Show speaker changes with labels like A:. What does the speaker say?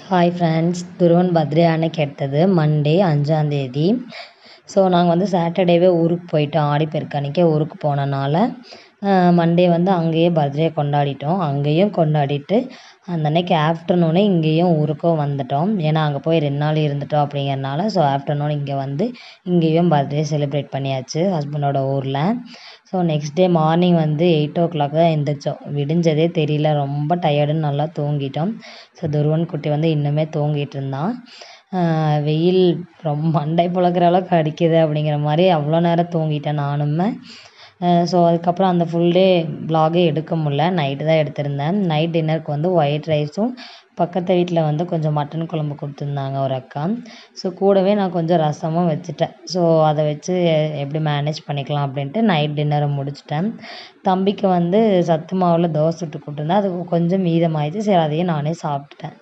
A: Hi friends, Dhruvan birthday அன்னைக்கு எடுத்தது Monday 5ஆந்தேதி. So நாங்கள் வந்து சாட்டர்டேவே ஊருக்கு போயிட்டோம். ஆடிப்பெருக்கு அன்றைக்கே ஊருக்கு போனனால மண்டே வந்து அங்கேயே பர்த்டே கொண்டாடிட்டோம். அங்கேயும் கொண்டாடிட்டு அந்த அன்னைக்கு ஆஃப்டர்நூனே இங்கேயும் ஊருக்கும் வந்துட்டோம். ஏன்னா அங்கே போய் 2 நாள் இருந்துட்டோம் அப்படிங்கிறனால. ஸோ ஆஃப்டர்நூன் இங்கே வந்து இங்கேயும் பர்த்டே செலிப்ரேட் பண்ணியாச்சு ஹஸ்பண்டோட ஊரில். ஸோ நெக்ஸ்ட் டே மார்னிங் வந்து 8 o'clock தான் எழுந்திரிச்சோம். விடிஞ்சதே தெரியல, ரொம்ப டயர்டுன்னு நல்லா தூங்கிட்டோம். ஸோ துருவன் குட்டி வந்து இன்னுமே தூங்கிட்டு இருந்தான். வெயில் ரொம்ப மண்டை புழக்கிற அளவுக்கு அடிக்குது அப்படிங்கிற மாதிரி அவ்வளோ நேரம் தூங்கிட்டேன் நானுமே. ஸோ அதுக்கப்புறம் அந்த ஃபுல் டே வ்ளாகே எடுக்க முடில. நைட்டு தான் எடுத்திருந்தேன். நைட் டின்னருக்கு வந்து ஒயிட் ரைஸும் பக்கத்து வீட்டில் வந்து கொஞ்சம் மட்டன் குழம்பு கொடுத்துருந்தாங்க ஒரு அக்கா. ஸோ கூடவே நான் கொஞ்சம் ரசமும் வச்சுட்டேன். ஸோ அதை வச்சு எப்படி மேனேஜ் பண்ணிக்கலாம் அப்படின்ட்டு நைட் டின்னரை முடிச்சிட்டேன். தம்பிக்கு வந்து சத்து மாவில் தோசை சுட்டு கொடுத்துருந்தேன். அது கொஞ்சம் மீதமாயிடுச்சு. சரி, அதையும் நானே சாப்பிட்டுட்டேன்.